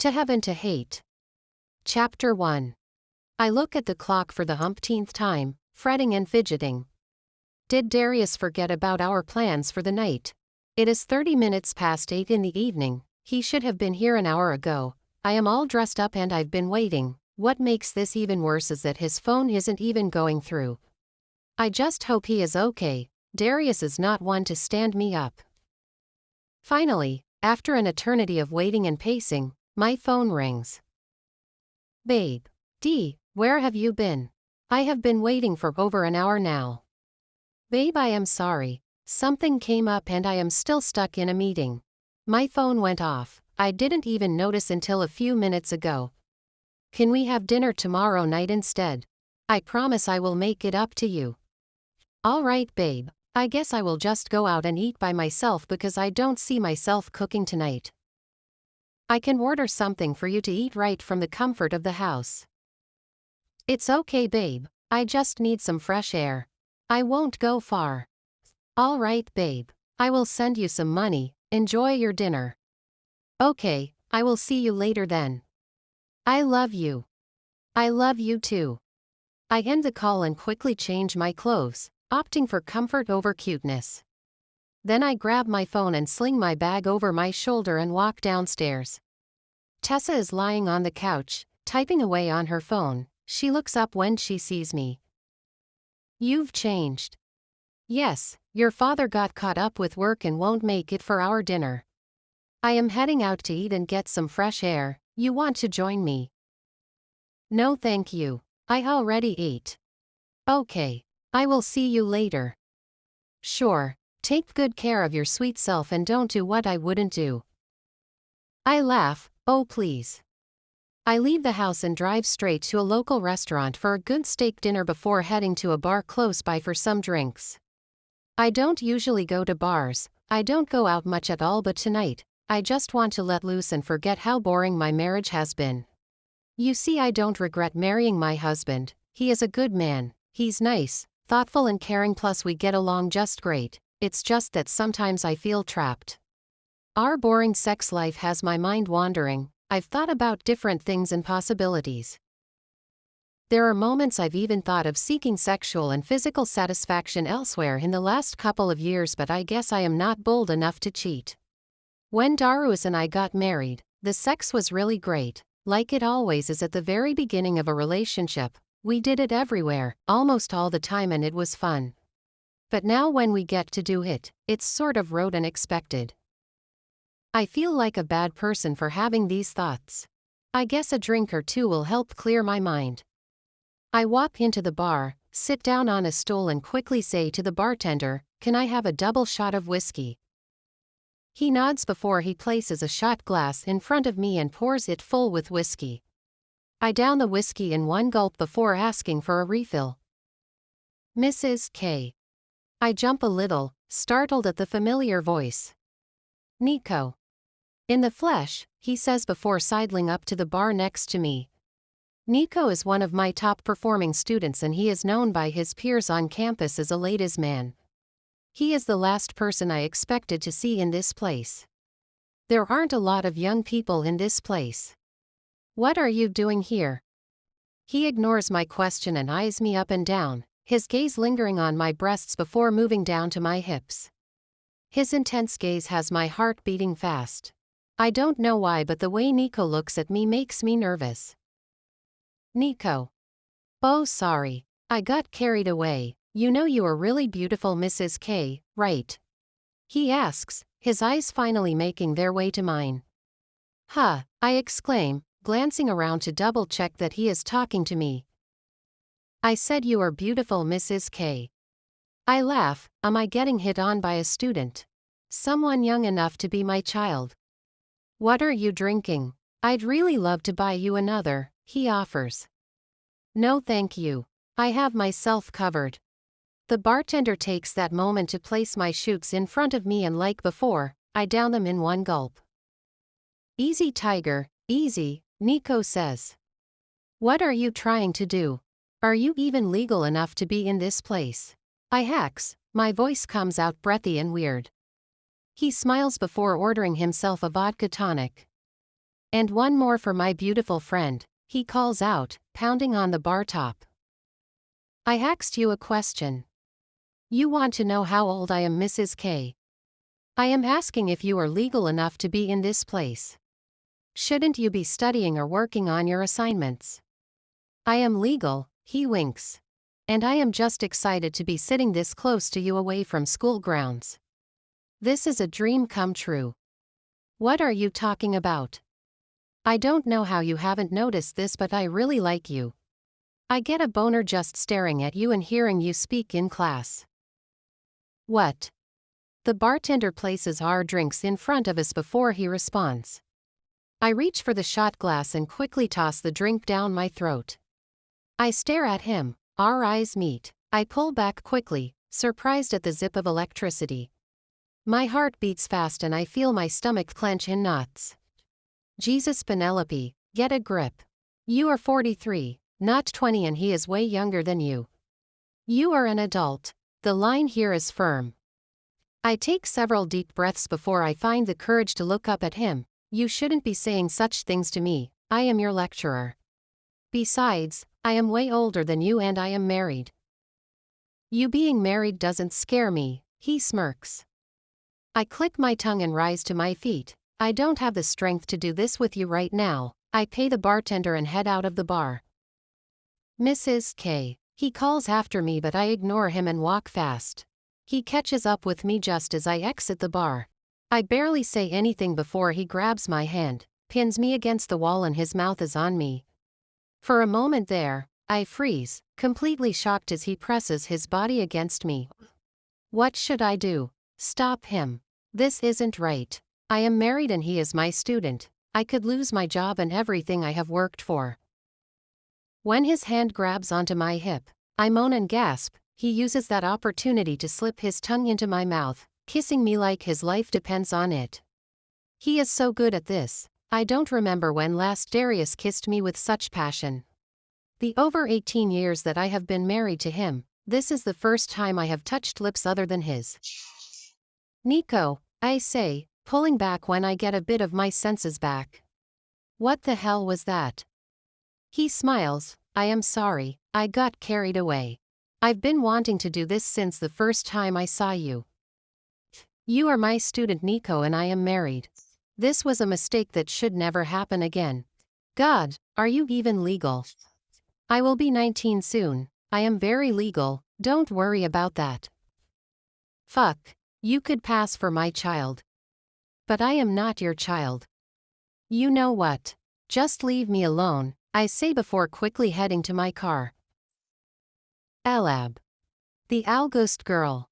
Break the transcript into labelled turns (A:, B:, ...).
A: To Heaven to Hate. Chapter 1. I look at the clock for the umpteenth time, fretting and fidgeting. Did Darius forget about our plans for the night? It is 30 minutes past 8 in the evening. He should have been here an hour ago. I am all dressed up and I've been waiting. What makes this even worse is that his phone isn't even going through. I just hope he is okay. Darius is not one to stand me up. Finally, after an eternity of waiting and pacing, my phone rings. Babe. D, where have you been? I have been waiting for over an hour now. Babe, I am sorry. Something came up and I am still stuck in a meeting. My phone went off. I didn't even notice until a few minutes ago. Can we have dinner tomorrow night instead? I promise I will make it up to you. All right, babe. I guess I will just go out and eat by myself because I don't see myself cooking tonight. I can order something for you to eat right from the comfort of the house. It's okay, babe. I just need some fresh air. I won't go far. All right, babe. I will send you some money. Enjoy your dinner. Okay, I will see you later then. I love you. I love you too. I end the call and quickly change my clothes, opting for comfort over cuteness. Then I grab my phone and sling my bag over my shoulder and walk downstairs. Tessa is lying on the couch, typing away on her phone. She looks up when she sees me. You've changed. Yes, your father got caught up with work and won't make it for our dinner. I am heading out to eat and get some fresh air. You want to join me? No thank you. I already ate. Okay. I will see you later. Sure. Take good care of your sweet self and don't do what I wouldn't do. I laugh. Oh please. I leave the house and drive straight to a local restaurant for a good steak dinner before heading to a bar close by for some drinks. I don't usually go to bars. I don't go out much at all, but tonight, I just want to let loose and forget how boring my marriage has been. You see, I don't regret marrying my husband. He is a good man. He's nice, thoughtful and caring, plus we get along just great. It's just that sometimes I feel trapped. Our boring sex life has my mind wandering. I've thought about different things and possibilities. There are moments I've even thought of seeking sexual and physical satisfaction elsewhere in the last couple of years, but I guess I am not bold enough to cheat. When Darius and I got married, the sex was really great, like it always is at the very beginning of a relationship. We did it everywhere, almost all the time, and it was fun. But now when we get to do it, it's sort of rote and expected. I feel like a bad person for having these thoughts. I guess a drink or two will help clear my mind. I walk into the bar, sit down on a stool and quickly say to the bartender, "Can I have a double shot of whiskey?" He nods before he places a shot glass in front of me and pours it full with whiskey. I down the whiskey in one gulp before asking for a refill. Mrs. K. I jump a little, startled at the familiar voice. Nico. In the flesh, he says before sidling up to the bar next to me. Nico is one of my top performing students and he is known by his peers on campus as a ladies' man. He is the last person I expected to see in this place. There aren't a lot of young people in this place. What are you doing here? He ignores my question and eyes me up and down, his gaze lingering on my breasts before moving down to my hips. His intense gaze has my heart beating fast. I don't know why, but the way Nico looks at me makes me nervous. Nico. Oh, sorry. I got carried away. You know you are really beautiful, Mrs. K, right? He asks, his eyes finally making their way to mine. Huh, I exclaim, glancing around to double-check that he is talking to me. I said you are beautiful, Mrs. K. I laugh. Am I getting hit on by a student? Someone young enough to be my child? What are you drinking? I'd really love to buy you another, he offers. No thank you. I have myself covered. The bartender takes that moment to place my shoots in front of me and like before, I down them in one gulp. Easy tiger, easy, Nico says. What are you trying to do? Are you even legal enough to be in this place? I hacks, my voice comes out breathy and weird. He smiles before ordering himself a vodka tonic. And one more for my beautiful friend, he calls out, pounding on the bar top. I asked you a question. You want to know how old I am, Mrs. K. I am asking if you are legal enough to be in this place. Shouldn't you be studying or working on your assignments? I am legal, he winks. And I am just excited to be sitting this close to you away from school grounds. This is a dream come true. What are you talking about? I don't know how you haven't noticed this, but I really like you. I get a boner just staring at you and hearing you speak in class. What? The bartender places our drinks in front of us before he responds. I reach for the shot glass and quickly toss the drink down my throat. I stare at him, our eyes meet. I pull back quickly, surprised at the zip of electricity. My heart beats fast and I feel my stomach clench in knots. Jesus, Penelope, get a grip. You are 43, not 20, and he is way younger than you. You are an adult. The line here is firm. I take several deep breaths before I find the courage to look up at him. You shouldn't be saying such things to me, I am your lecturer. Besides, I am way older than you and I am married. You being married doesn't scare me, he smirks. I click my tongue and rise to my feet. I don't have the strength to do this with you right now. I pay the bartender and head out of the bar. Mrs. K. He calls after me, but I ignore him and walk fast. He catches up with me just as I exit the bar. I barely say anything before he grabs my hand, pins me against the wall, and his mouth is on me. For a moment there, I freeze, completely shocked as he presses his body against me. What should I do? Stop him. This isn't right. I am married and he is my student. I could lose my job and everything I have worked for. When his hand grabs onto my hip, I moan and gasp. He uses that opportunity to slip his tongue into my mouth, kissing me like his life depends on it. He is so good at this. I don't remember when last Darius kissed me with such passion. The over 18 years that I have been married to him, this is the first time I have touched lips other than his. Nico, I say, pulling back when I get a bit of my senses back. What the hell was that? He smiles. I am sorry, I got carried away. I've been wanting to do this since the first time I saw you. You are my student, Nico, and I am married. This was a mistake that should never happen again. God, are you even legal? I will be 19 soon. I am very legal, don't worry about that. Fuck, you could pass for my child. But I am not your child. You know what? Just leave me alone, I say before quickly heading to my car. Elab. The August girl.